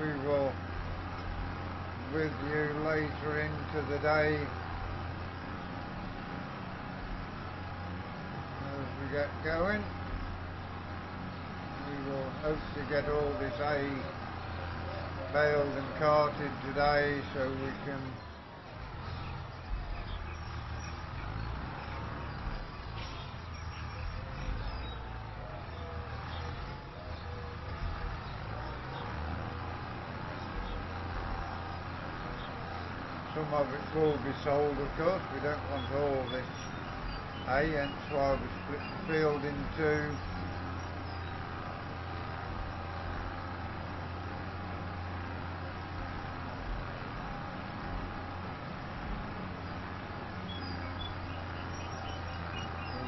we will with you later into the day as we get going. We will hopefully get all this hay baled and carted today so we can some of it will be sold, of course. We don't want all this hay, hence why we split the field in two.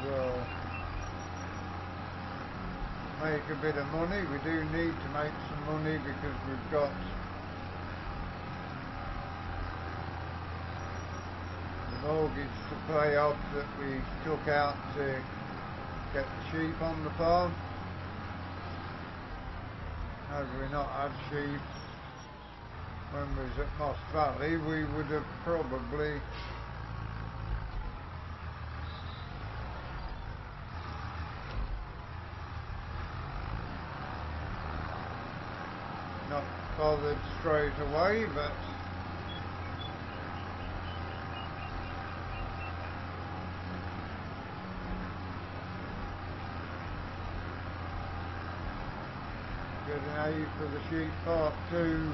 We will make a bit of money. We do need to make some money because we've got mortgage to pay off that we took out to get the sheep on the farm. Had we not had sheep when we was at Moss Valley, we would have probably not bothered straight away, but getting hay for the sheep part two.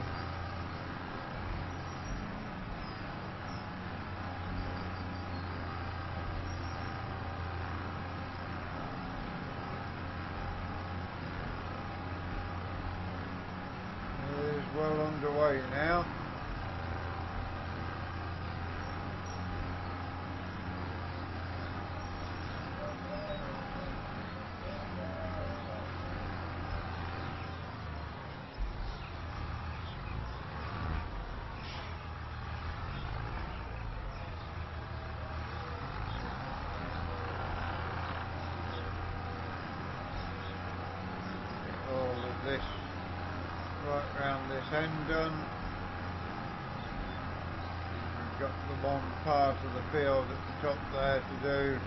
It is well underway now. This right round this end done. We've got the one part of the field at the top there to do.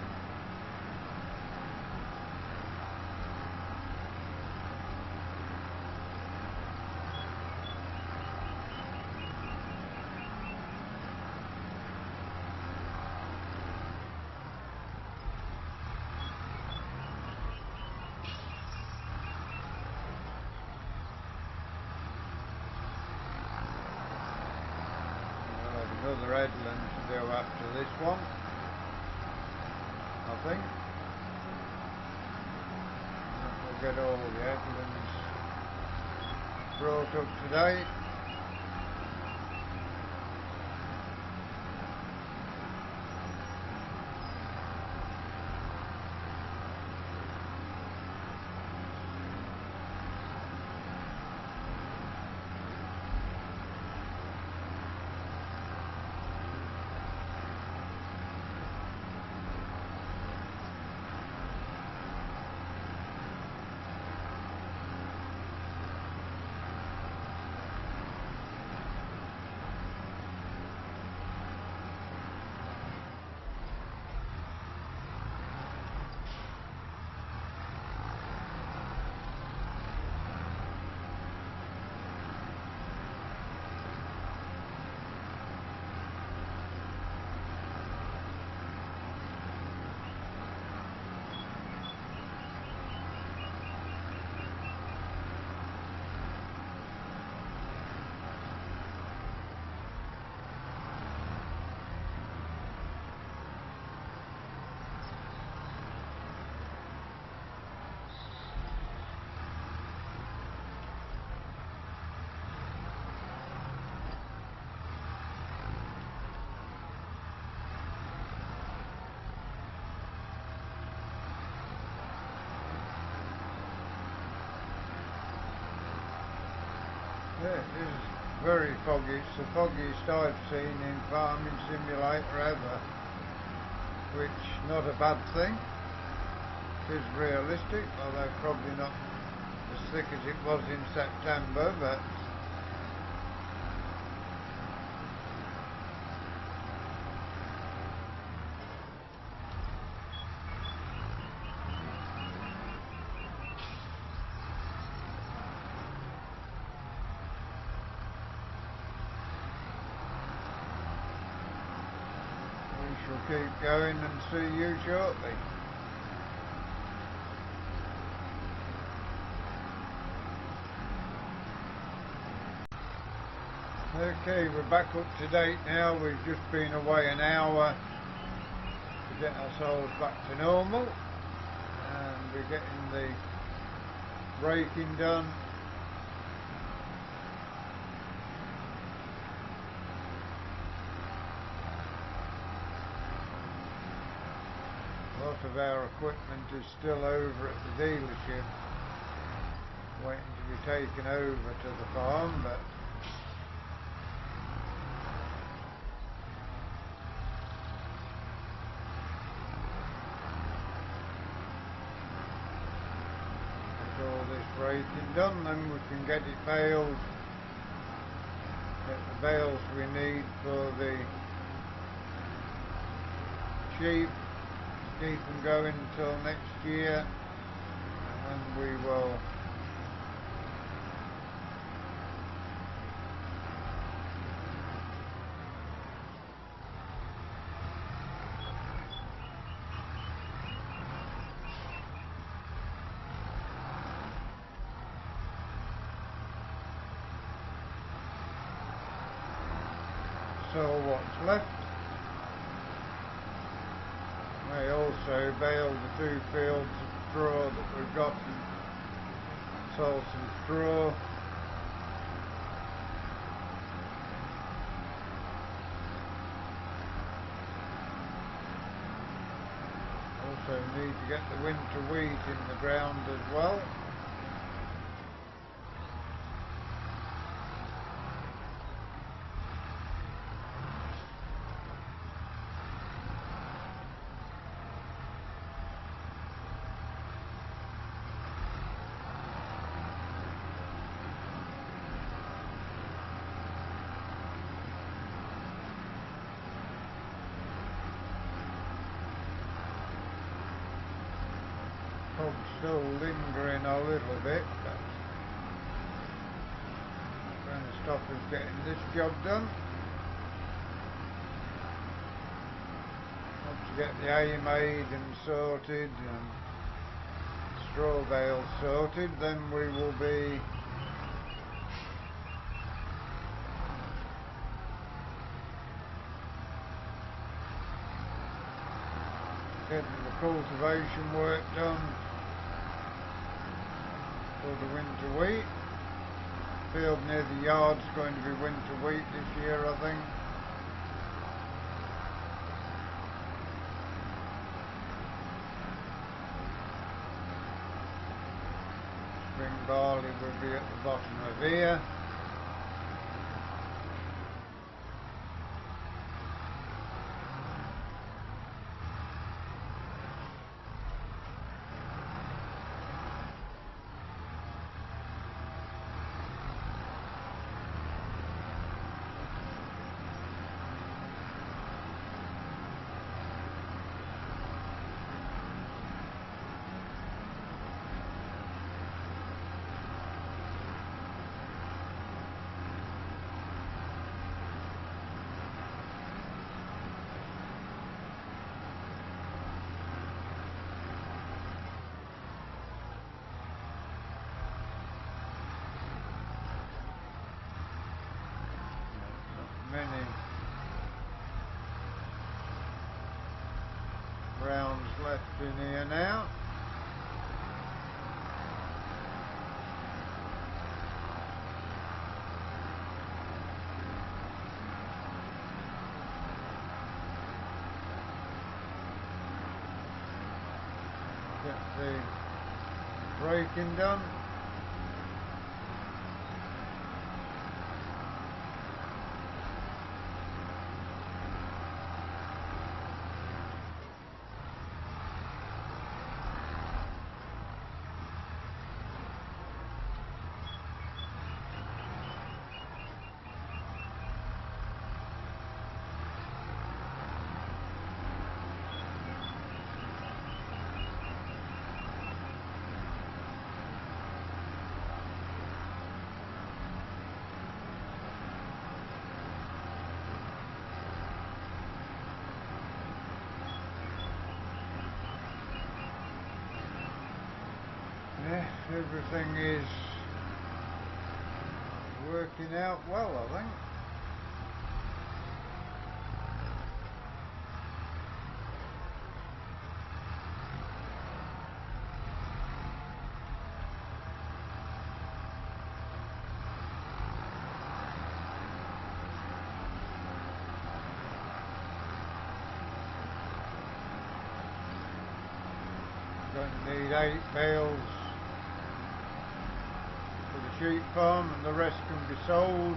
Another headland to do after this one, I think. We'll get all the headlands brought up today. Yeah, it is very foggy. It's the foggiest I've seen in Farming Simulator ever, which not a bad thing. It is realistic, although probably not as thick as it was in September, but we'll keep going and see you shortly. Okay, we're back up to date now. We've just been away an hour to get ourselves back to normal, and we're getting the braking done. A lot of our equipment is still over at the dealership, waiting to be taken over to the farm, but with all this braking done, then we can get it baled, get the bales we need for the sheep, keep them going until next year, and then we will sell what's left. May also bale the 2 fields of straw that we've got and sell some straw. Also need to get the winter wheat in the ground as well. Fog's still lingering a little bit, but not going to stop us getting this job done. Once we get the hay made and sorted and straw bales sorted, then we will be getting the cultivation work done for the winter wheat. Field near the yard's going to be winter wheat this year, I think. Spring barley will be at the bottom of here. Many rounds left in here now. Get the braking done. everything is working out well, I think. Going to need 8 bales for the sheep farm, and the rest can be sold.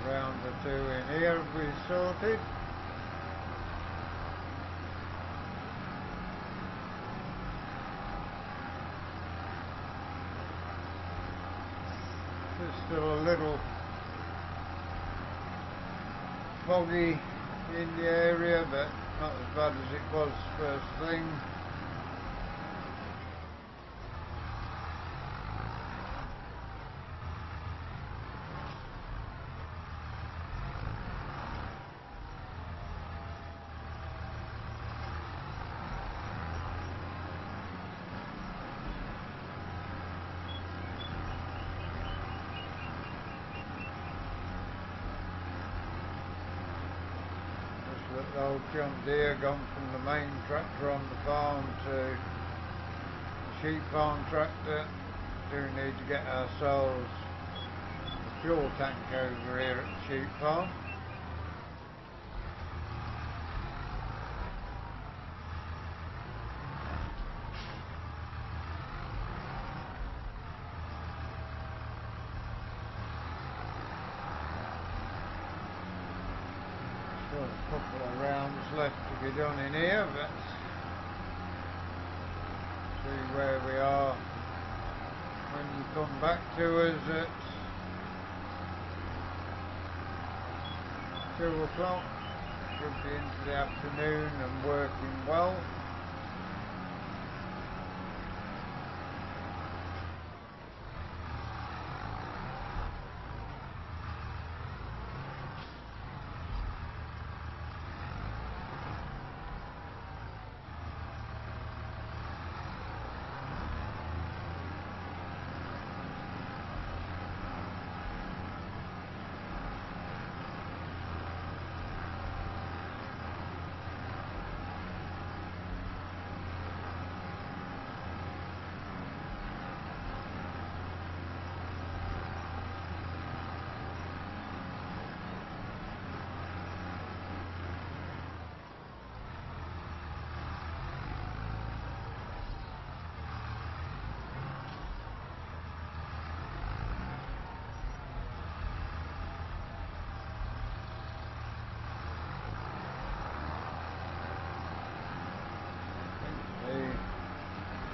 Round or 2 in here we sorted. There's still a little foggy in the area, but not as bad as it was first thing. The old John Deere gone from the main tractor on the farm to the sheep farm tractor. Do need to get ourselves a fuel tank over here at the sheep farm. Still a couple of rounds left to be done in here, but see where we are when you come back to us at 2 o'clock. Should be into the afternoon and working well.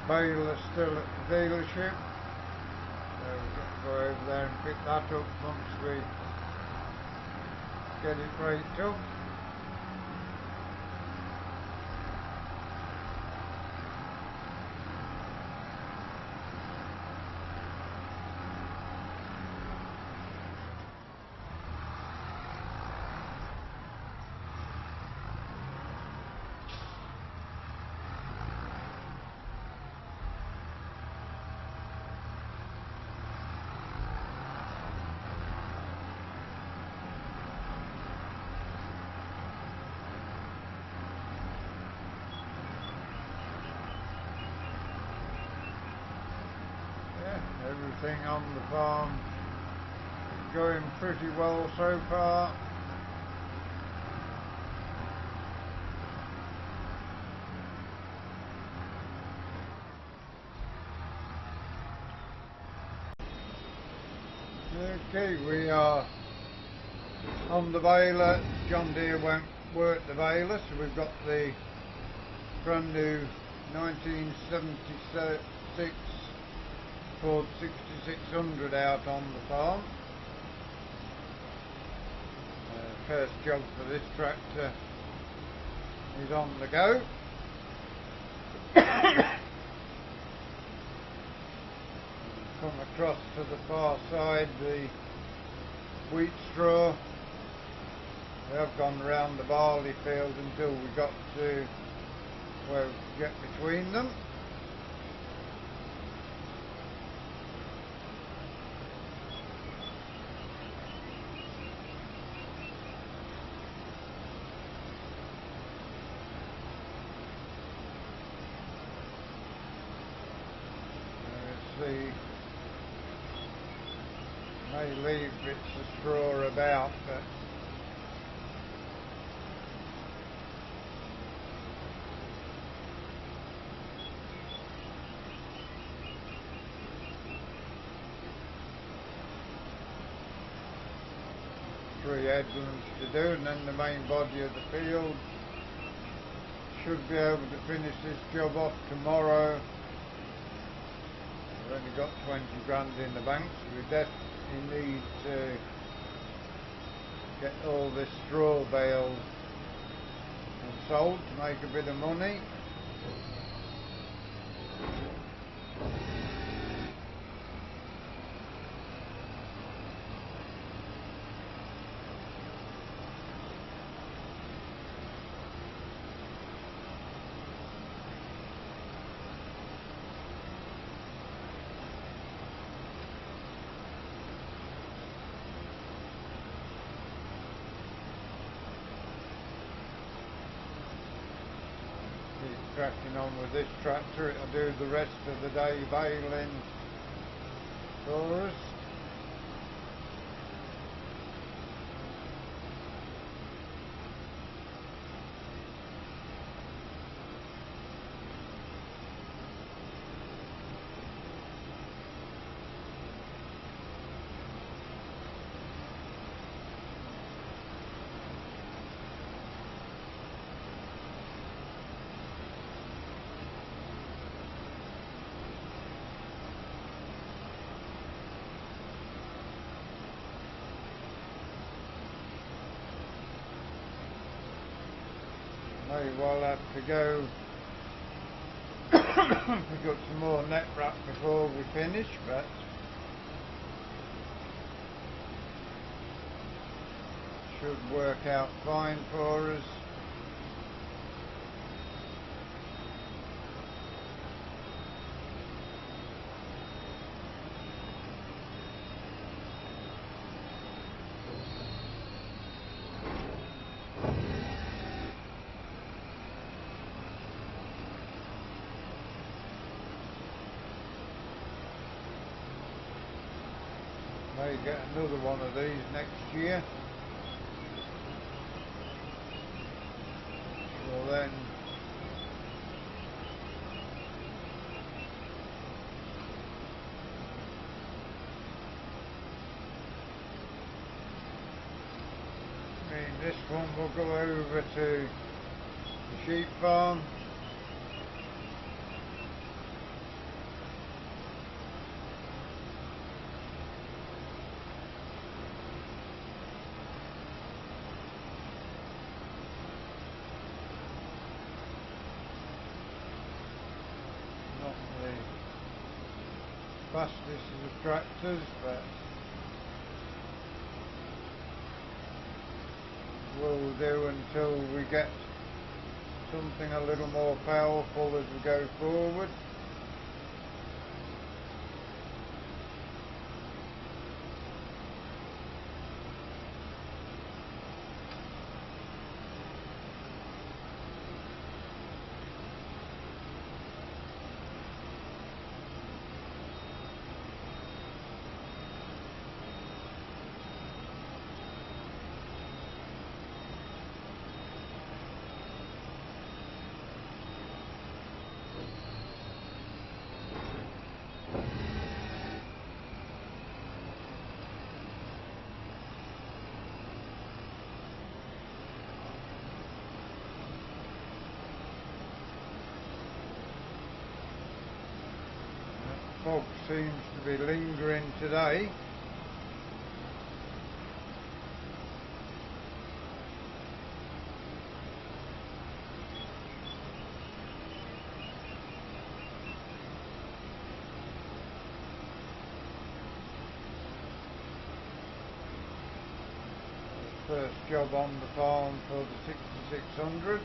Bale are still at the dealership, so we've got to go over there and pick that up once we get it raked up. everything on the farm is going pretty well so far. Okay, we are on the baler. John Deere won't work the baler, so we've got the brand new 1976 Ford 6600 out on the farm. First job for this tractor is on the go. Come across to the far side, the wheat straw. We have gone round the barley field until we got to where we could get between them. May leave bits of straw about, but three headlands to do, and then the main body of the field. Should be able to finish this job off tomorrow. We've only got 20 grand in the bank, so we definitely need to get all this straw baled and sold to make a bit of money. Cracking on with this tractor, it'll do the rest of the day baling for us. May well have to go pick up some more net wrap before we finish, but should work out fine for us. May get another one of these next year. Well then, this one will go over to the sheep farm. Not the fastest of tractors, but will do until we get something a little more powerful as we go forward. fog seems to be lingering today. First job on the farm for the 6600.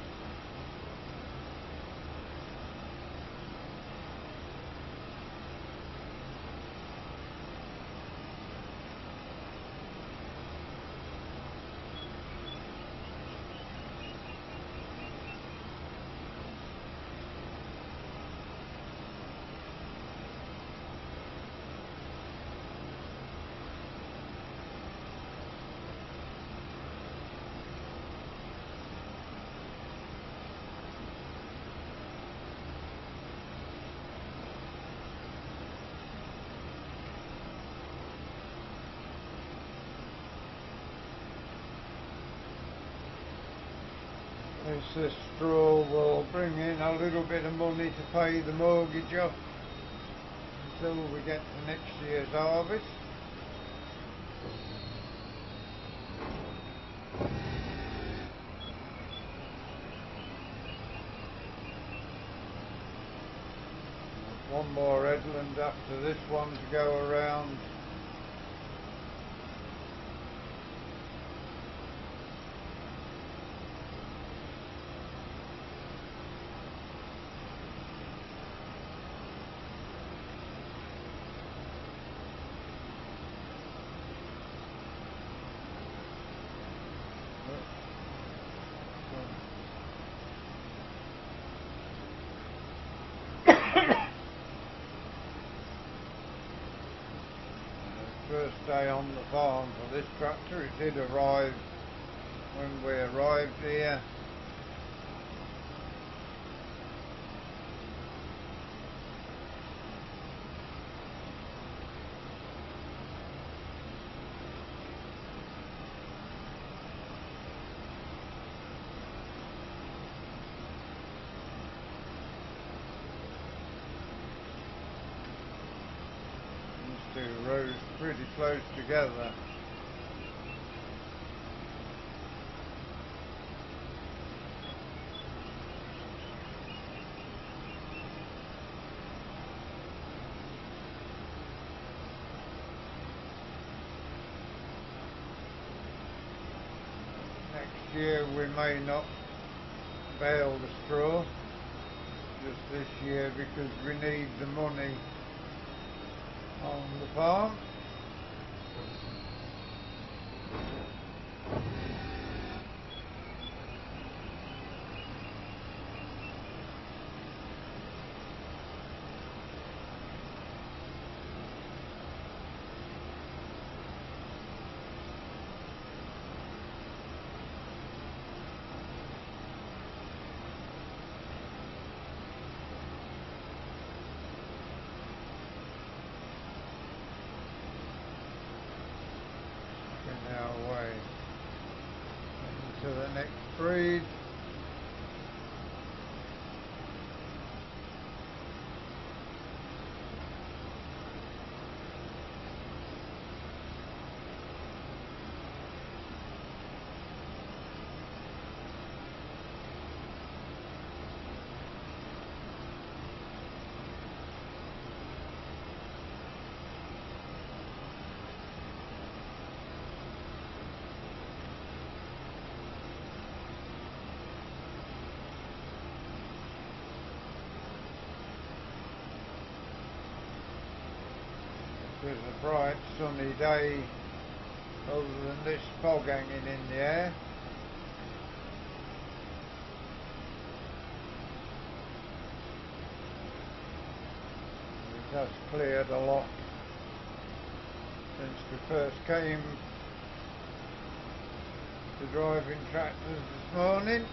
This straw will bring in a little bit of money to pay the mortgage off until we get to next year's harvest. One more headland after this one to go around. First day on the farm for this tractor. It did arrive when we arrived here. These two rows pretty close together. Next year we may not bale the straw, just this year, because we need the money on the farm. Our way into the next breed. It was a bright sunny day other than this fog hanging in the air. It has cleared a lot since we first came to driving tractors this morning.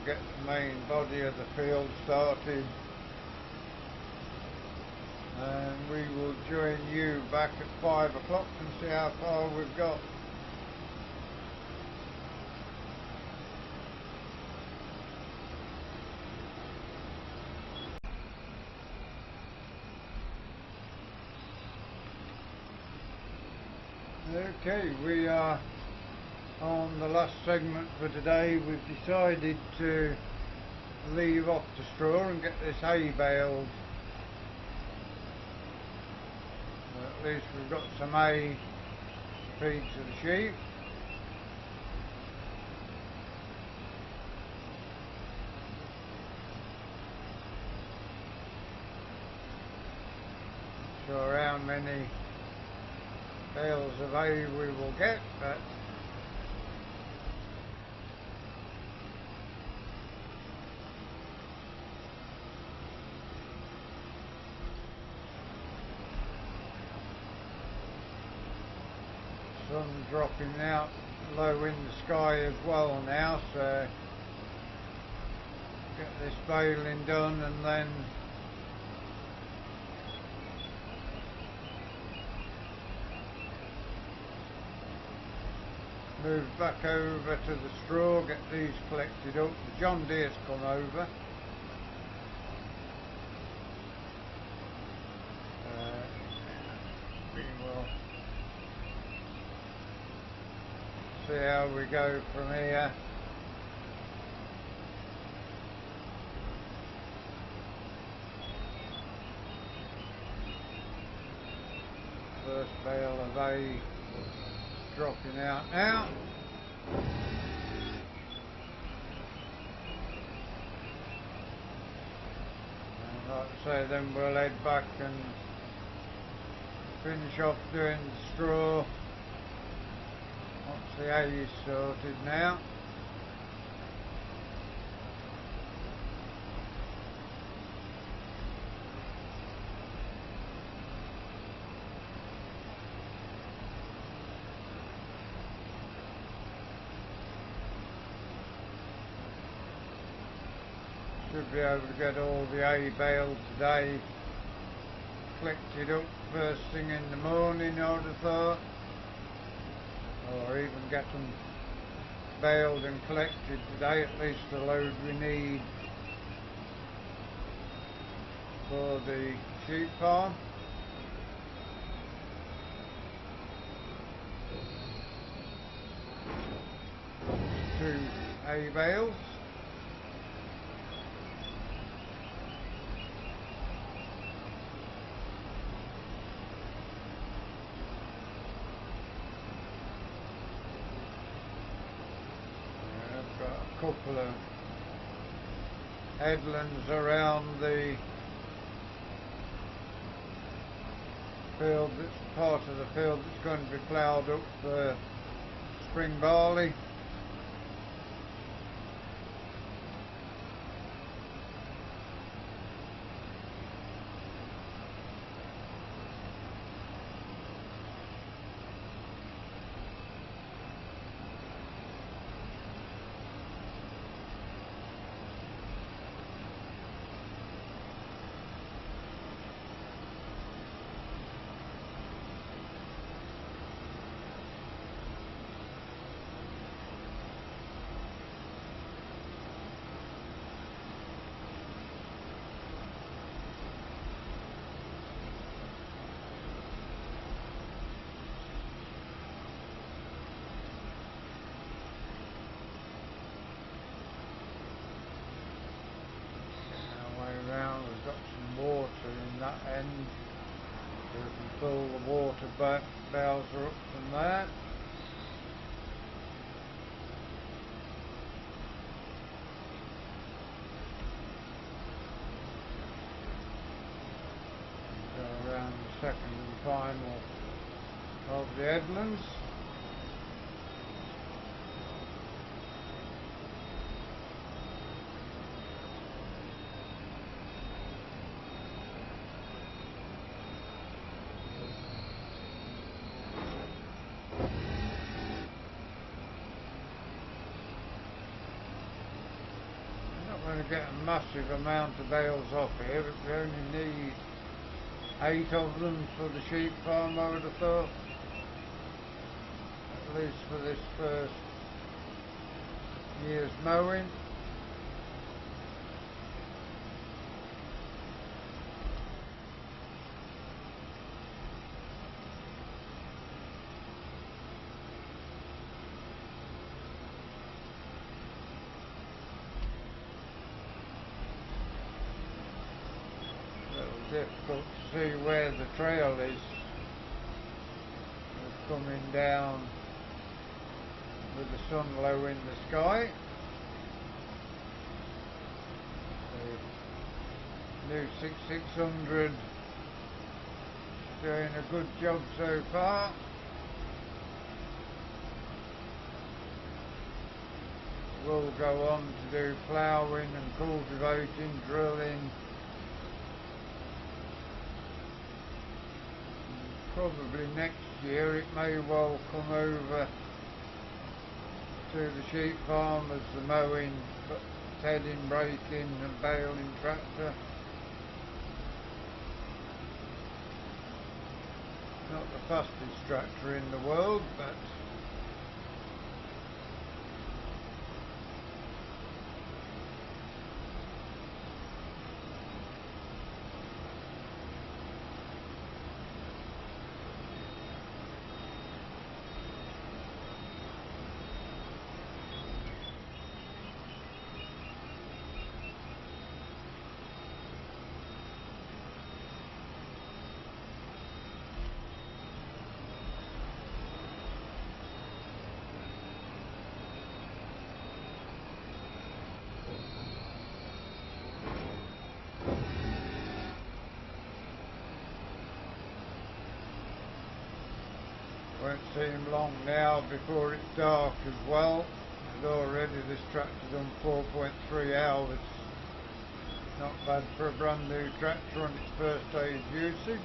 get the main body of the field started, and we will join you back at 5 o'clock and see how far we've got. Okay, we are on the last segment for today. We've decided to leave off the straw and get this hay baled. At least we've got some hay to feed to the sheep. Not sure how many bales of hay we will get, but sun's dropping out low in the sky as well now, so get this baling done and then move back over to the straw, get these collected up. The John Deere's come over. We will see how we go from here. First bale of hay dropping out now. And like I say, then we'll head back and finish off doing the straw once the hay is sorted now. Should be able to get all the hay baled today, collected up first thing in the morning, I would have thought, or even get them baled and collected today, at least the load we need for the sheep farm. Two hay bales. Couple of headlands around the field, that's part of the field that's going to be ploughed up for spring barley. Around, we've got some water in that end, so we can fill the water bowser up from there. And go around the second and final of the headlands. get a massive amount of bales off here, but we only need 8 of them for the sheep farm, I would have thought. At least for this first year's mowing. Difficult to see where the trail is. We're coming down with the sun low in the sky. The new 6600 doing a good job so far. We'll go on to do ploughing and cultivating, drilling. Probably next year it may well come over to the sheep farm as the mowing, tedding, braking and baling tractor. Not the fastest tractor in the world, but won't seem long now before it's dark as well. And already this tractor's done 4.3 hours. Not bad for a brand new tractor on its first day's usage.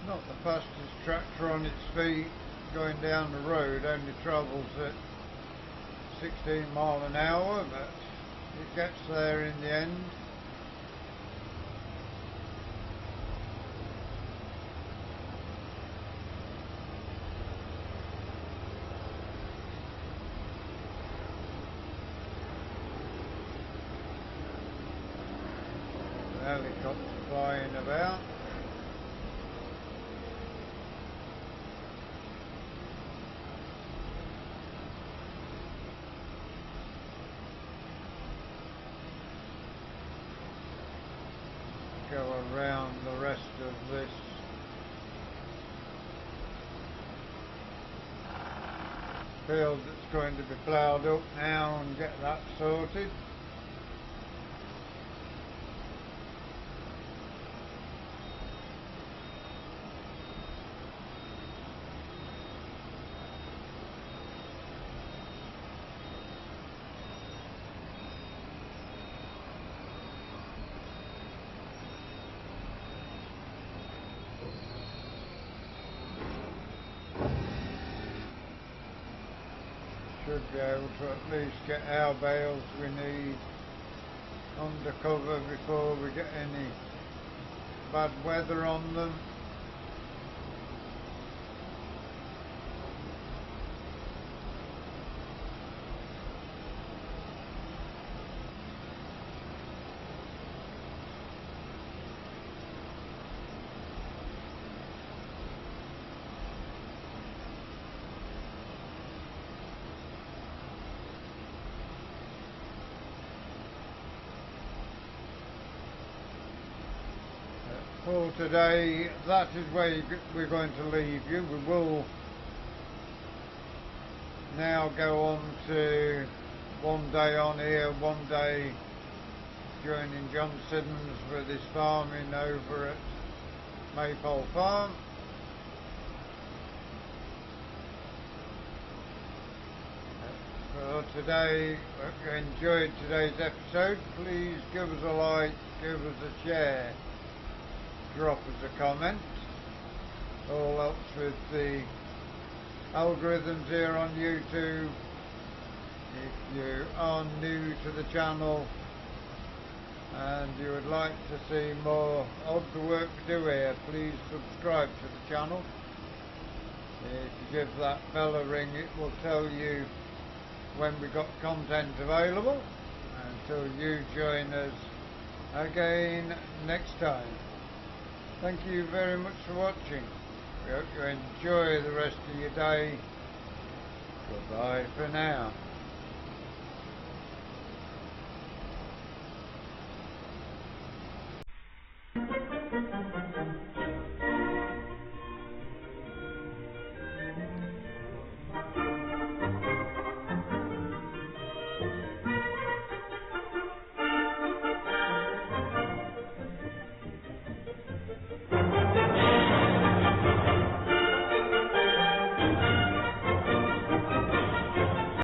Not the fastest tractor on its feet going down the road, only travels at 16 miles an hour, but it gets there in the end. The helicopter flying about. Go around the rest of this field that's going to be ploughed up now and get that sorted. Should be able to at least get our bales we need under cover before we get any bad weather on them. For today, that is where we're going to leave you. We will now go on to one day on here, one day joining John Siddons with his farming over at Maypole Farm. For today, hope you enjoyed today's episode. Please give us a like, give us a share, drop us a comment. All helps with the algorithms here on YouTube. If you are new to the channel and you would like to see more of the work we do here, please subscribe to the channel. If you give that bell a ring, it will tell you when we've got content available. Until you join us again next time. Thank you very much for watching. We hope you enjoy the rest of your day. Goodbye for now.